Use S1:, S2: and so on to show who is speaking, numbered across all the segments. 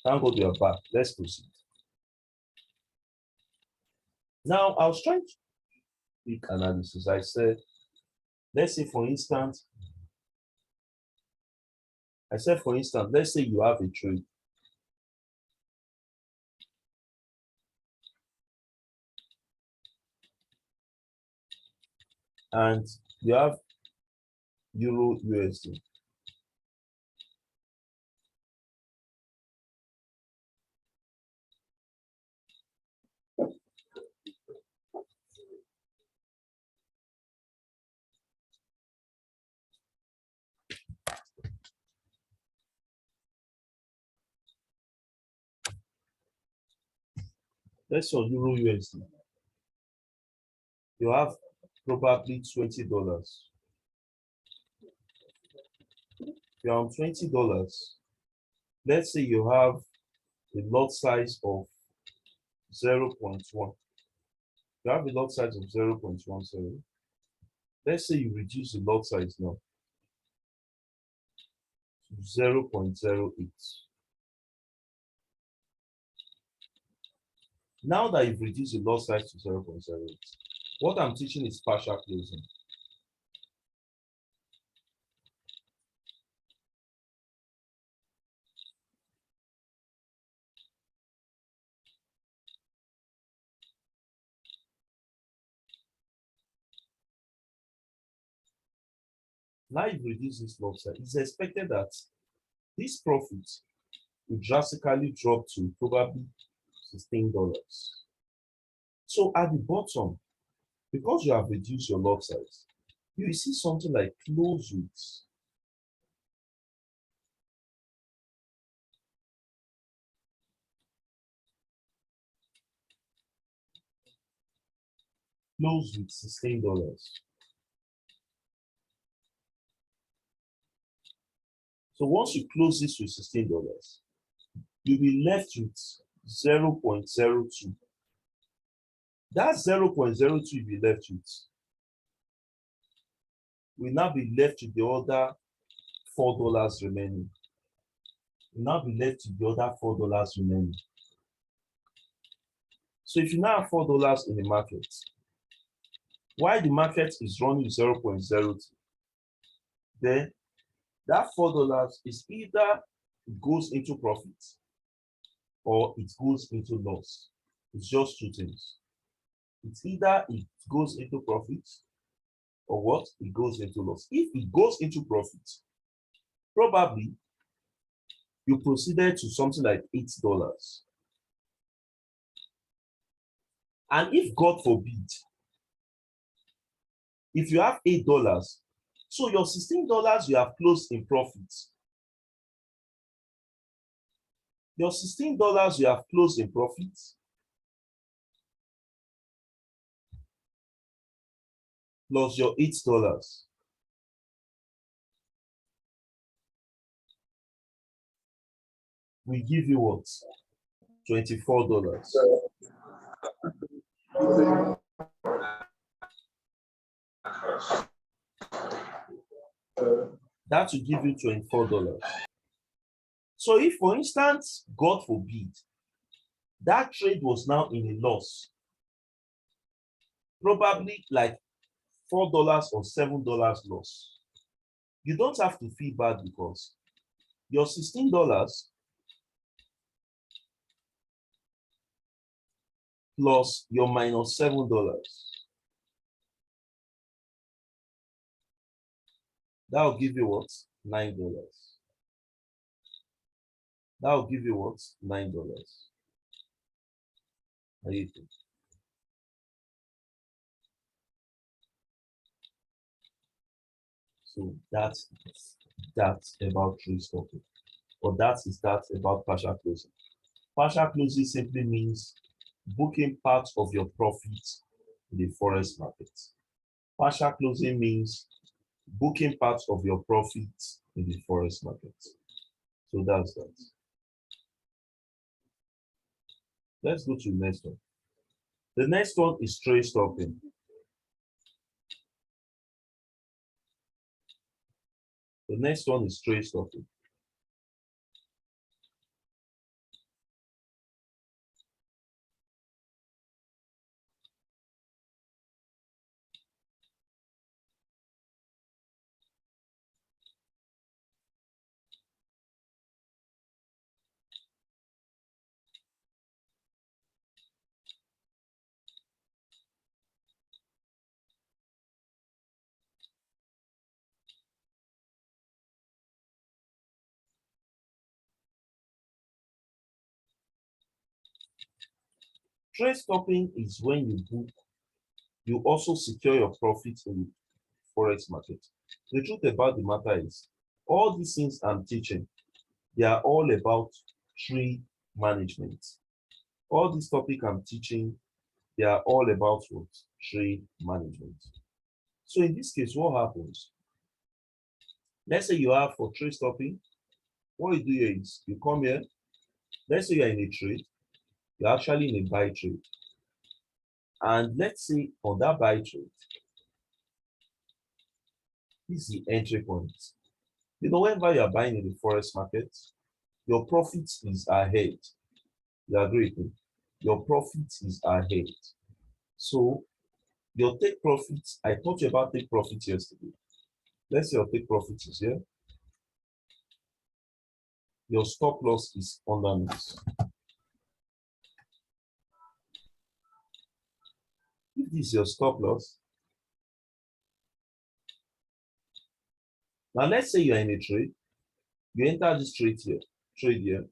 S1: Thank God you are back. Let's proceed. Now, I was trying to make analysis. I said, let's say, for instance, let's say you have a trade. And you have Euro USD. Let's say Euro USD. You have probably $20. You're on $20. Let's say you have a lot size of 0.1. You have a lot size of 0.17. Let's say you reduce the lot size now to 0.08. Now that you've reduced the lot size to 0.08, what I'm teaching is partial closing. Now you've reduced this lot size. It's expected that this profit will drastically drop to probably $16. So at the bottom, because you have reduced your lot size, you will see something like close with. Close with $16. So once you close this with $16, you'll be left with 0.02. That 0.02 you'll be left with will now be left with the other $4 remaining. Will now be left with the other $4 remaining. So if you now have $4 in the market, while the market is running 0.02, then that $4 is either goes into profit or it goes into loss. It's just two things. It's either it goes into profit or what? It goes into loss. If it goes into profit, probably you proceeded to something like $8. And if God forbid, if you have $8, so your $16 you have closed in profit. Your $16 you have closed in profit. Plus your $8. We give you what? $24. That will give you $24. So if, for instance, God forbid, that trade was now in a loss, probably like $4 or $7 loss, you don't have to feel bad because your $16 plus your minus $7, that will give you what? $9. That will give you what? $9. How do you think? So that's about trade stopping, or that about partial closing. Partial closing simply means booking part of your profit in the forex market. Partial closing means booking part of your profit in the forex market. So that's that. Let's go to the next one. The next one is trade stopping. The next one is trade stopping. Trade stopping is when you book, you also secure your profits in the forex market. The truth about the matter is, all these things I'm teaching, they are all about trade management. All these topics I'm teaching, they are all about what? Trade management. So in this case, what happens? Let's say you have for trade stopping, what you do here is you come here, let's say you're in a trade, you're actually in a buy trade. And let's say on that buy trade, this is the entry point. You know, whenever you are buying in the forex market, your profit is ahead. You agree with me? Your profit is ahead. So your take profit, I taught you about take profit yesterday. Let's say your take profit is here. Your stop loss is underneath. If this is your stop loss, now let's say you're in a trade, you enter this trade here.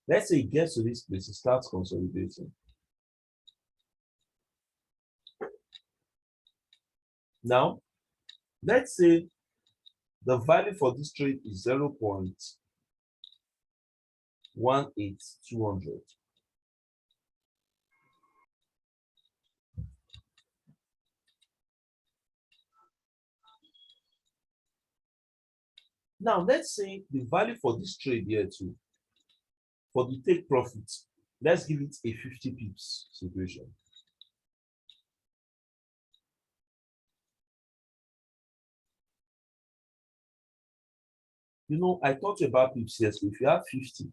S1: Let's say it gets to this place, it starts consolidating. Now, let's say the value for this trade is 0.18200. Now, let's say the value for this trade here too, for the take profit, let's give it a 50 pips situation. You know, I taught you about pips yesterday. If you have 50,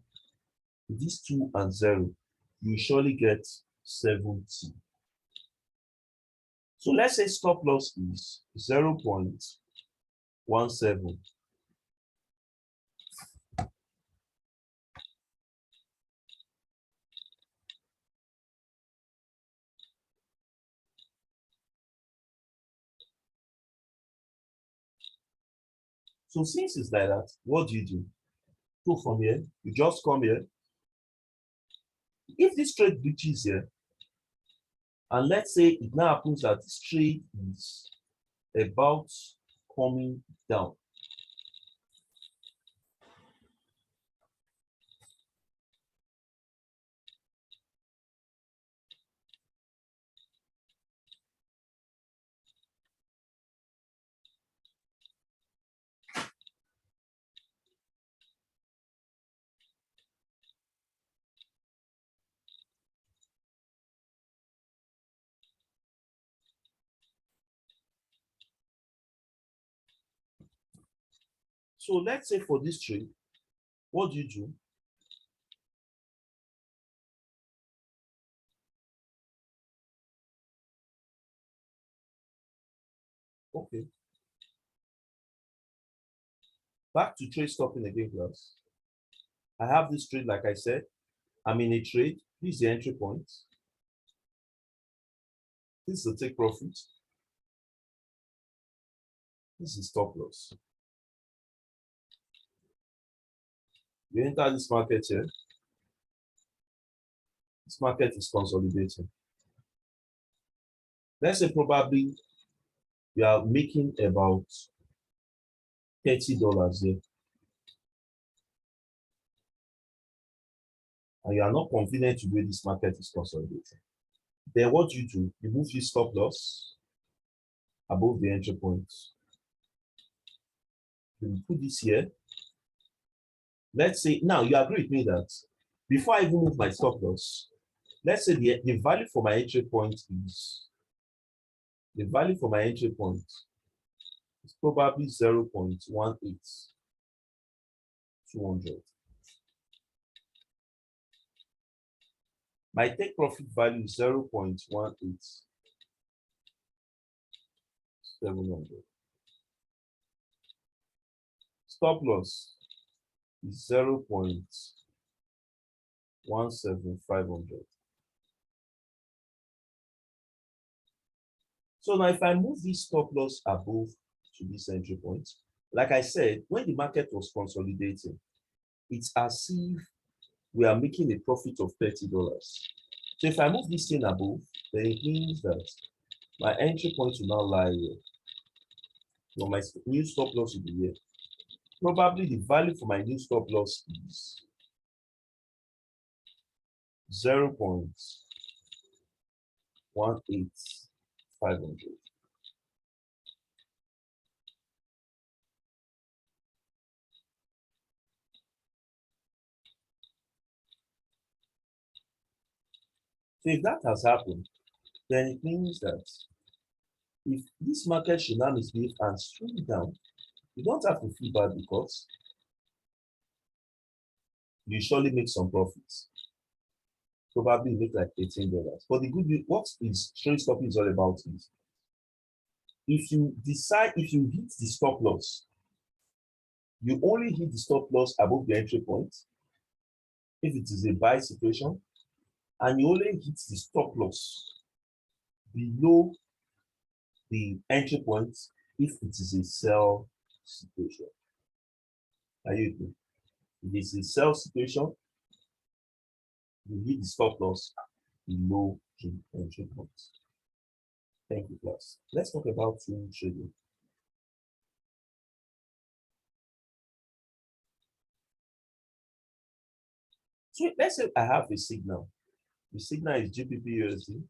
S1: these 2 and 0, you surely get 70. So let's say stop loss is 0.17. So since it's like that, what do? So from here, you just come here. If this trade breaches here, and let's say it now happens that this trade is about coming down. So let's say for this trade, what do? Okay. Back to trade stopping again, class. I have this trade, like I said, I'm in a trade. This is the entry point. This is the take profit. This is stop loss. You enter this market here. This market is consolidating. Let's say probably you are making about $30 here. And you are not confident the way this market is consolidating. Then what do? You move this stop loss above the entry point. You put this here. Let's say, now you agree with me that before I even move my stop loss, let's say the value for my entry point is, probably 0.18200. My take profit value is 0.18700. Stop loss is 0.17500. So now if I move this stop loss above to this entry point, like I said, when the market was consolidating, it's as if we are making a profit of $30. So if I move this thing above, then it means that my entry point will now lie here. So my new stop loss will be here. Probably the value for my new stop loss is 0.18500. So if that has happened, then it means that if this market should now misbehave and swing down, you don't have to feel bad because you surely make some profits. Probably make like $18. But the good news, what is trade stopping is all about is if you decide, if you hit the stop loss, you only hit the stop loss above the entry point if it is a buy situation, and you only hit the stop loss below the entry point if it is a sell situation. Are you with me? If it's a sell situation, you hit the stop loss below the entry point. Thank you, class. Let's talk about swing trading. So let's say I have a signal. The signal is GBP USD.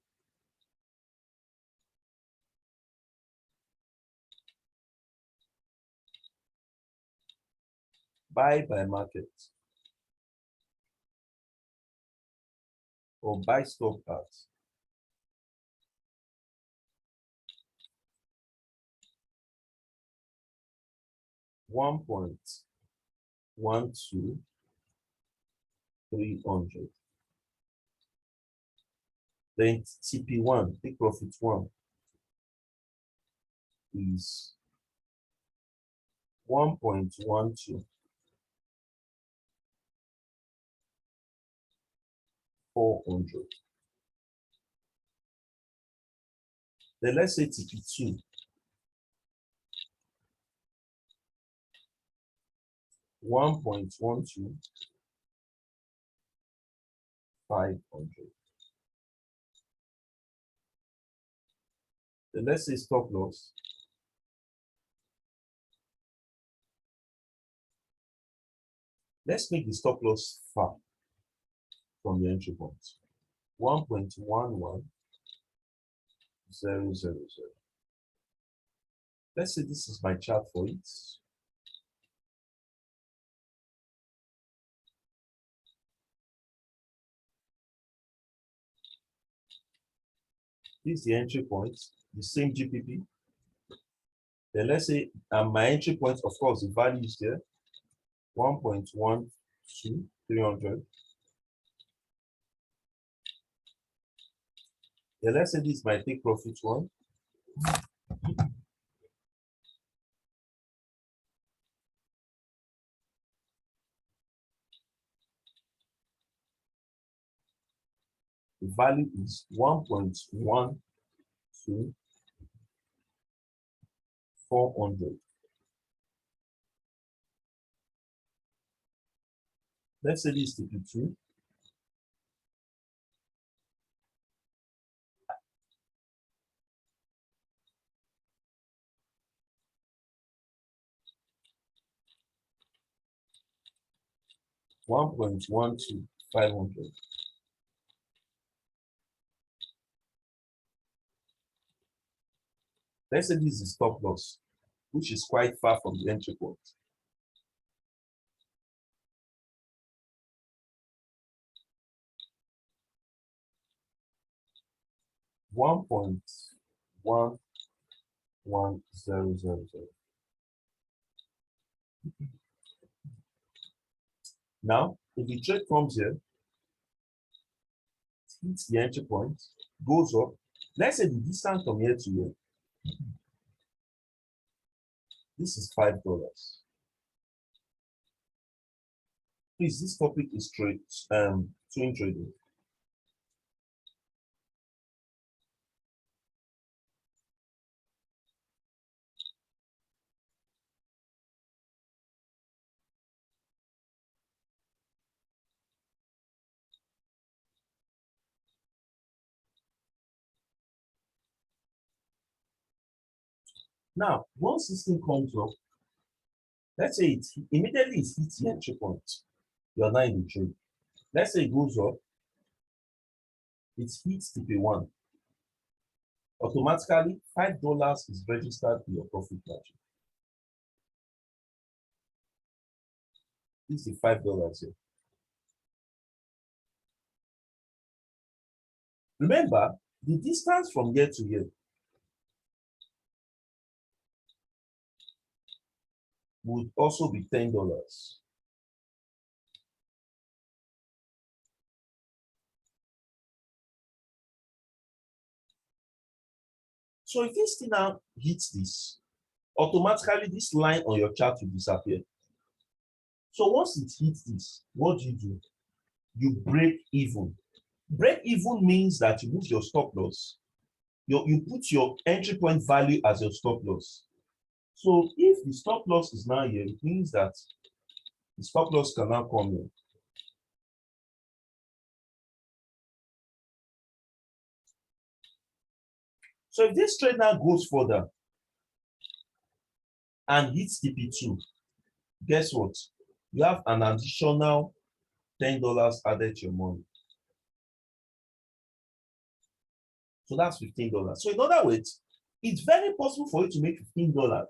S1: Buy by market or buy stop at 1.12300. Then TP1, take profit 1, is 1.12400. Then let's say TP2, 1.12500. Then let's say stop loss. Let's make the stop loss far from the entry point. 1.11000. Let's say this is my chart for it. This is the entry point, the same GPP. Then let's say my entry point, of course, the value is there, 1.12300. Then let's say this is my take profit 1. The value is 1.12400. Let's say this is TP2. $1.12500. Let's say this is stop loss, which is quite far from the entry point. $1.11000. Now, if the trade comes here, hits the entry point, goes up. Let's say the distance from here to here, this is $5. Please, this topic is swing trading. Now, once this thing comes up, let's say it immediately it hits the entry point. You are now in the trade. Let's say it goes up, it hits TP1. Automatically, $5 is registered to your profit margin. This is $5 here. Remember, the distance from here to here would also be $10. So if this thing now hits this, automatically this line on your chart will disappear. So once it hits this, what do? You break even. Break even means that you move your stop loss. You put your entry point value as your stop loss. So if the stop loss is now here, it means that the stop loss can now come here. So if this trade now goes further and hits TP2, guess what? You have an additional $10 added to your money. So that's $15. So in other words, it's very possible for you to make $15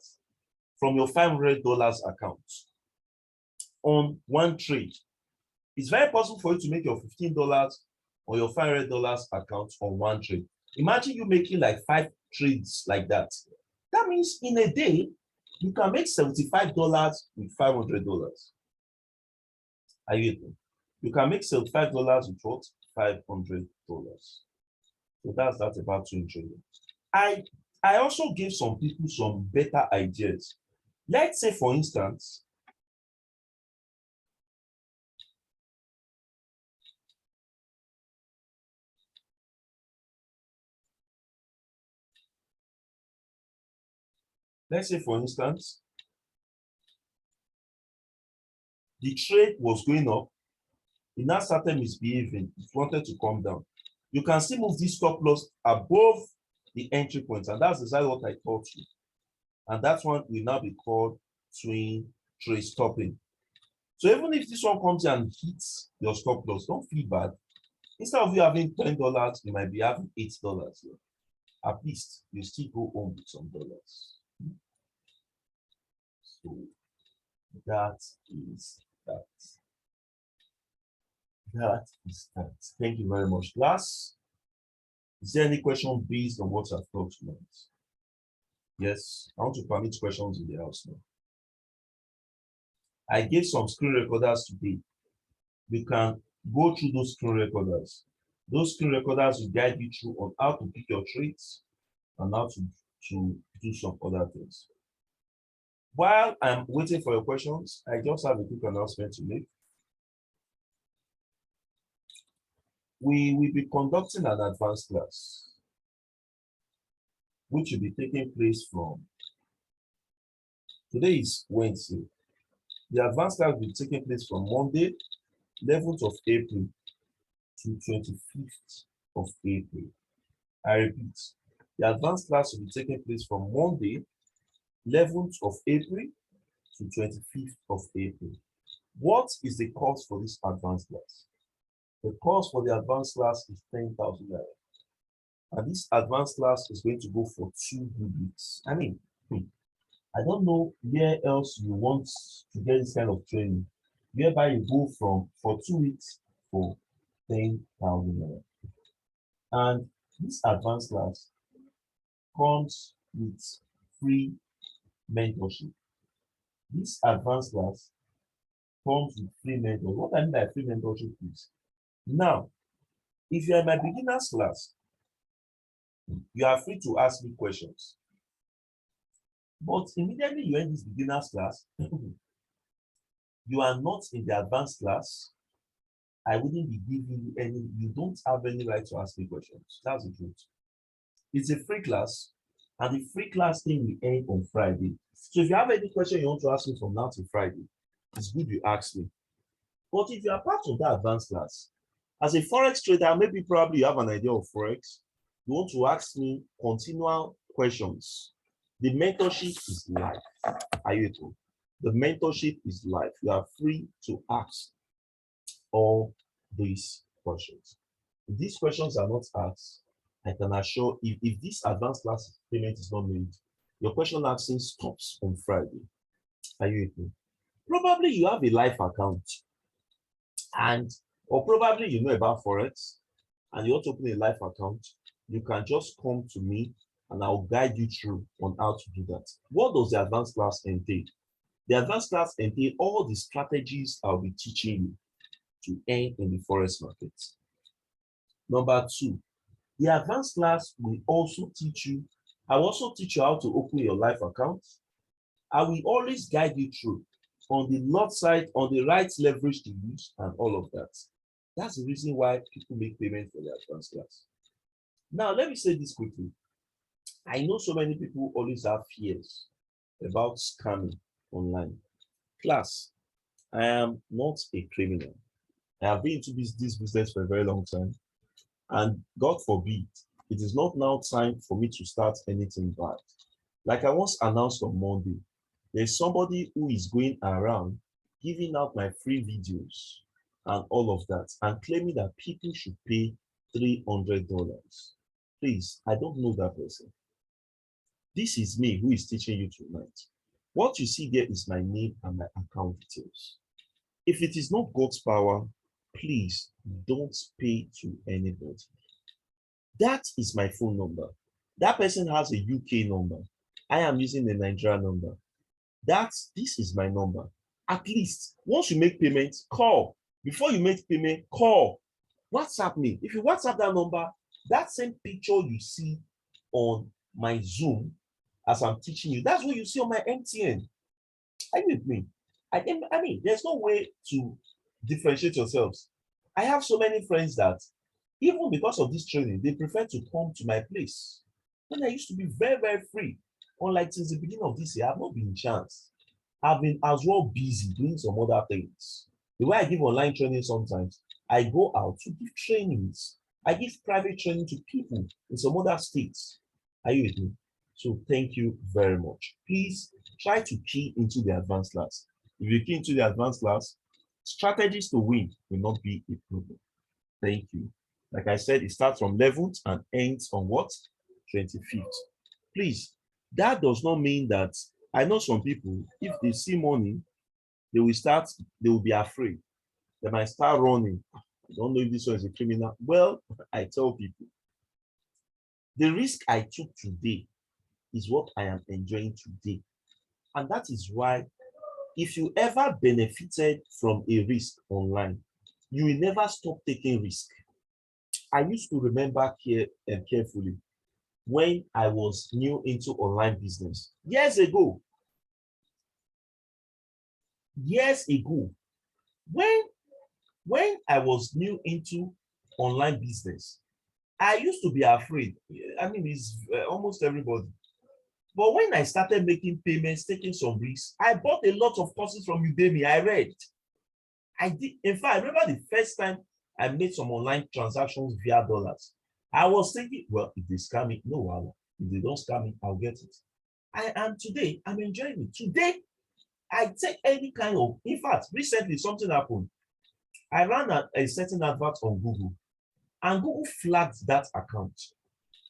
S1: from your $500 account on one trade. It's very possible for you to make your $15 on your $500 account on one trade. Imagine you making like 5 trades like that. That means in a day, you can make $75 with $500. Are you with me? You can make $75 with what? $500. So that's about 2 trillion. I also gave some people some better ideas. Let's say, for instance, the trade was going up, it now started misbehaving, it wanted to come down. You can still move this stop loss above the entry point, and that's exactly what I taught you. And that one will now be called swing trade stopping. So even if this one comes and hits your stop loss, don't feel bad. Instead of you having $10, you might be having $8 here. At least you still go home with some dollars. So that is that. That is that. Thank you very much, class. Is there any question based on what I've taught tonight? Yes, I want to permit questions in the house now. I gave some screen recorders today. You can go through those screen recorders. Those screen recorders will guide you through on how to pick your trades and how to do some other things. While I'm waiting for your questions, I just have a quick announcement to make. We will be conducting an advanced class, which will be taking place from, today is Wednesday. The advanced class will be taking place from Monday, 11th of April to 25th of April. I repeat, the advanced class will be taking place from Monday, 11th of April to 25th of April. What is the cost for this advanced class? The cost for the advanced class is 10,000 naira. And this advanced class is going to go for 2 good weeks. I mean, I don't know where else you want to get this kind of training, whereby you go for 2 weeks for 10,000 naira. And this advanced class comes with free mentorship. This advanced class comes with free mentorship. What I mean by free mentorship is, now, if you are in my beginners class, you are free to ask me questions. But immediately you end this beginners class, you are not in the advanced class, I wouldn't be giving you any, you don't have any right to ask me questions. That's the truth. It's a free class, and the free class thing will end on Friday. So if you have any question you want to ask me from now to Friday, it's good you ask me. But if you are part of that advanced class, as a Forex trader, maybe probably you have an idea of Forex, you want to ask me continual questions. The mentorship is live. Are you with me? The mentorship is live. You are free to ask all these questions. If these questions are not asked, I can assure if this advanced class payment is not made, your question asking stops on Friday. Are you with me? Probably you have a live account and or probably you know about Forex and you want to open a live account, you can just come to me and I'll guide you through on how to do that. What does the advanced class entail? The advanced class entail all the strategies I'll be teaching you to earn in the Forex market. Number two, the advanced class will also teach you, I will also teach you how to open your live account. I will always guide you through on the lot side, on the right leverage to use and all of that. That's the reason why people make payment for the advanced class. Now, let me say this quickly. I know so many people always have fears about scamming online. Class, I am not a criminal. I have been into this business for a very long time. And God forbid, it is not now time for me to start anything bad. Like I once announced on Monday, there's somebody who is going around giving out my free videos and all of that and claiming that people should pay $300. Please, I don't know that person. This is me who is teaching you tonight. What you see there is my name and my account details. If it is not God's power, please don't pay to anybody. That is my phone number. That person has a UK number. I am using a Nigerian number. This is my number. At least once you make payment, call. Before you make payment, call. WhatsApp me. If you WhatsApp that number, that same picture you see on my Zoom as I'm teaching you, that's what you see on my MTN. Are you with me? I mean, there's no way to differentiate yourselves. I have so many friends that even because of this training, they prefer to come to my place. When I used to be very, very free, unlike since the beginning of this year, I've not been chance. I've been as well busy doing some other things. The way I give online training sometimes, I go out to give trainings. I give private training to people in some other states. Are you with me? So thank you very much. Please try to key into the advanced class. If you key into the advanced class, strategies to win will not be a problem. Thank you. Like I said, it starts from 11th and ends on what? 25th. Please, that does not mean that I know some people, if they see money, they will be afraid. They might start running. I don't know if this one is a criminal. Well, I tell people, the risk I took today is what I am enjoying today. And that is why if you ever benefited from a risk online, you will never stop taking risk. I used to remember carefully when I was new into online business years ago, when I was new into online business, I used to be afraid. I mean, it's almost everybody. But when I started making payments, taking some risks, I bought a lot of courses from Udemy. I read. I did. In fact, I remember the first time I made some online transactions via dollars. I was thinking, well, if they scam me, no wow. If they don't scam me, I'll get it. And today, I'm enjoying it. Today, I take any kind of, in fact, recently something happened. I ran a certain advert on Google, and Google flagged that account.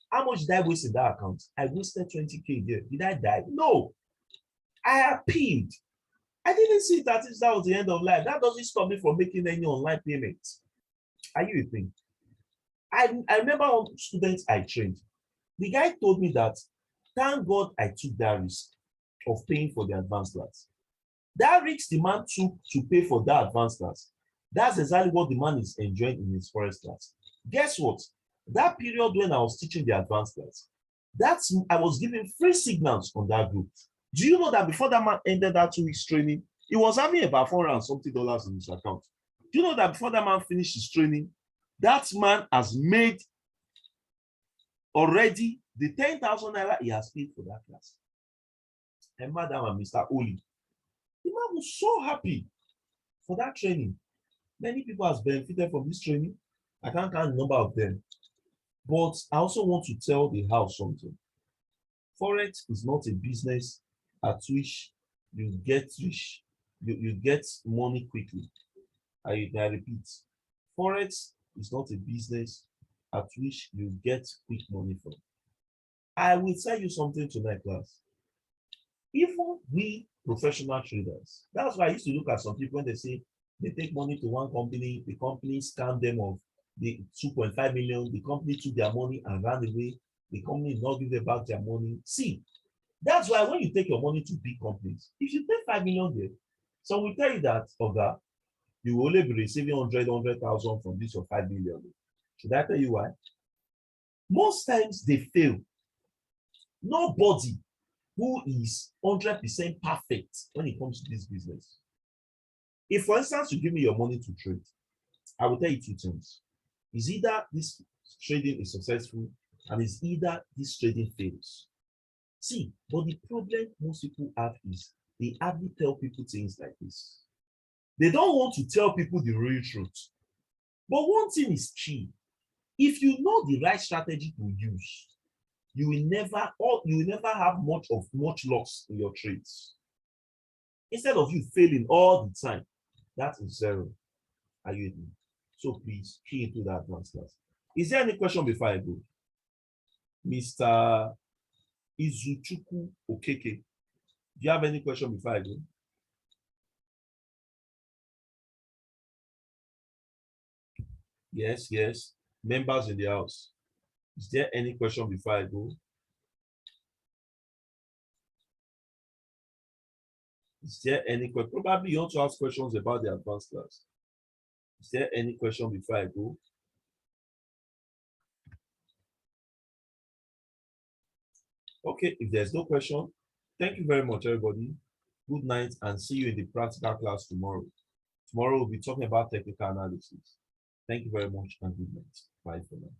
S1: How much did I waste in that account? I wasted 20K there. Did I die? No. I appealed. I didn't see that was the end of life. That doesn't stop me from making any online payments. Are you with me? I remember one student I trained. The guy told me that, thank God I took that risk of paying for the advanced class. That risk the man took to pay for that advanced class, that's exactly what the man is enjoying in his Forex class. Guess what? That period when I was teaching the advanced class, I was giving free signals on that group. Do you know that before that man ended that 2 weeks training, he was having about $400 and something in his account? Do you know that before that man finished his training, that man has made already the 10,000 naira he has paid for that class? And Madam and Mr. Oli, the man was so happy for that training. Many people have benefited from this training. I can't count the number of them. But I also want to tell the house something. Forex is not a business at which you get rich, you get money quickly. I repeat, Forex is not a business at which you get quick money from. I will tell you something tonight, class. Even we professional traders, that's why I used to look at some people when they say they take money to one company, the company scam them of the 2.5 million, the company took their money and ran away, the company did not give them back their money. See, that's why when you take your money to big companies, if you take 5 million there, some will tell you that, Oga, you will only be receiving 100,000 from this or 5 million. Should I tell you why? Most times they fail. Nobody who is 100% perfect when it comes to this business. If, for instance, you give me your money to trade, I will tell you two things. Is either this trading is successful and is either this trading fails. See, but the problem most people have is they hardly tell people things like this. They don't want to tell people the real truth. But one thing is key. If you know the right strategy to use, you will never have much loss in your trades. Instead of you failing all the time, that is zero. Are you with me? So please key into that advanced class. Is there any question before I go? Mr. Izuchukwu Okeke, do you have any question before I go? Yes, yes. Members in the house. Is there any question before I go? Is there any question? Probably you want to ask questions about the advanced class. Is there any question before I go? Okay, if there's no question, thank you very much, everybody. Good night and see you in the practical class tomorrow. Tomorrow we'll be talking about technical analysis. Thank you very much and good night. Bye for now.